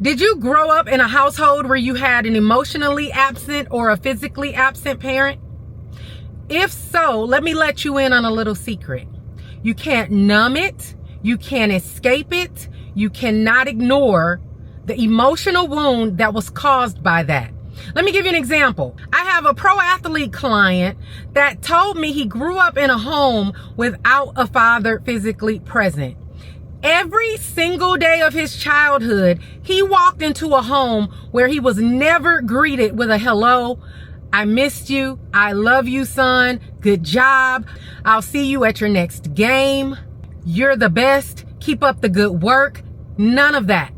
Did you grow up in a household where you had an emotionally absent or a physically absent parent? If so, let me let you in on a little secret. You can't numb it. You can't escape it. You cannot ignore the emotional wound that was caused by that. Let me give you an example. I have a pro athlete client that told me he grew up in a home without a father physically present. Every single day of his childhood, he walked into a home where he was never greeted with a hello. I missed you. I love you, son. Good job. I'll see you at your next game. You're the best. Keep up the good work. None of that.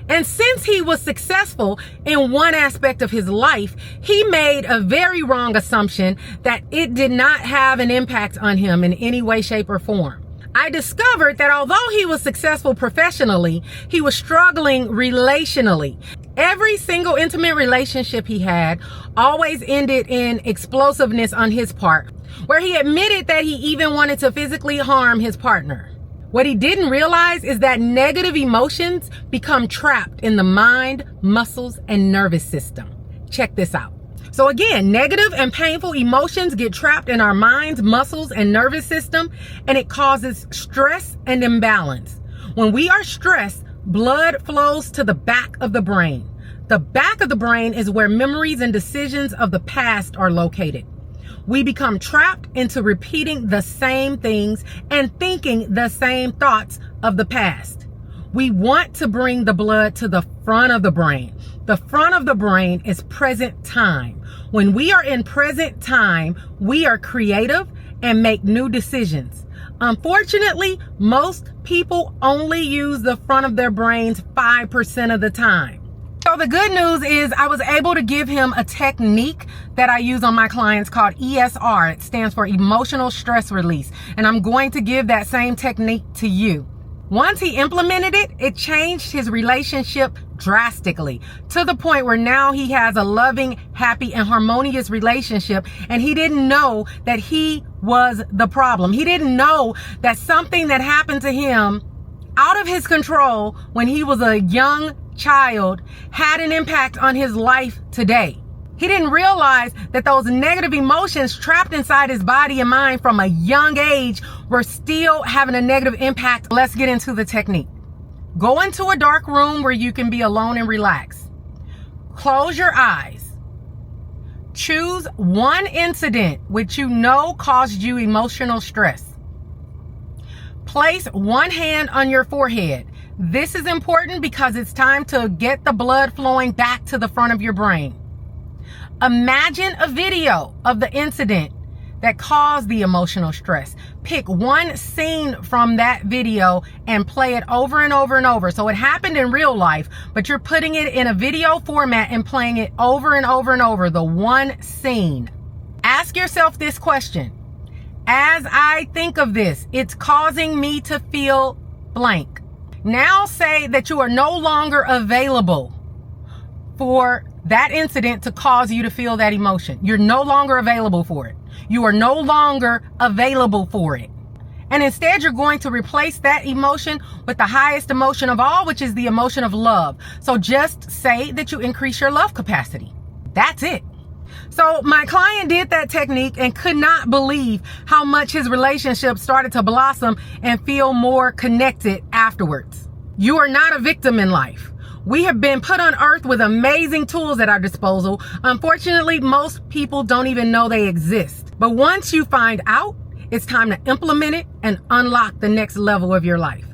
And since he was successful in one aspect of his life, he made a very wrong assumption that it did not have an impact on him in any way, shape, or form. I discovered that although he was successful professionally, he was struggling relationally. Every single intimate relationship he had always ended in explosiveness on his part, where he admitted that he even wanted to physically harm his partner. What he didn't realize is that negative emotions become trapped in the mind, muscles, and nervous system. Check this out. So again, negative and painful emotions get trapped in our minds, muscles, and nervous system, and it causes stress and imbalance. When we are stressed, blood flows to the back of the brain. The back of the brain is where memories and decisions of the past are located. We become trapped into repeating the same things and thinking the same thoughts of the past. We want to bring the blood to the front of the brain. The front of the brain is present time. When we are in present time, we are creative and make new decisions. Unfortunately, most people only use the front of their brains 5% of the time. So the good news is I was able to give him a technique that I use on my clients called ESR. It stands for emotional stress release. And I'm going to give that same technique to you. Once he implemented it, it changed his relationship drastically to the point where now he has a loving, happy, and harmonious relationship. And he didn't know that he was the problem. He didn't know that something that happened to him out of his control when he was a young child had an impact on his life today. He didn't realize that those negative emotions trapped inside his body and mind from a young age were still having a negative impact. Let's get into the technique. Go into a dark room where you can be alone and relax. Close your eyes. Choose one incident which you know caused you emotional stress. Place one hand on your forehead. This is important because it's time to get the blood flowing back to the front of your brain. Imagine a video of the incident that caused the emotional stress. Pick one scene from that video and play it over and over and over. So it happened in real life, but you're putting it in a video format and playing it over and over and over, the one scene. Ask yourself this question. As I think of this, it's causing me to feel blank. Now say that you are no longer available for that incident to cause you to feel that emotion. You're no longer available for it. You are no longer available for it. And instead, you're going to replace that emotion with the highest emotion of all, which is the emotion of love. So just say that you increase your love capacity. That's it. So my client did that technique and could not believe how much his relationship started to blossom and feel more connected afterwards. You are not a victim in life. We have been put on earth with amazing tools at our disposal. Unfortunately, most people don't even know they exist. But once you find out, it's time to implement it and unlock the next level of your life.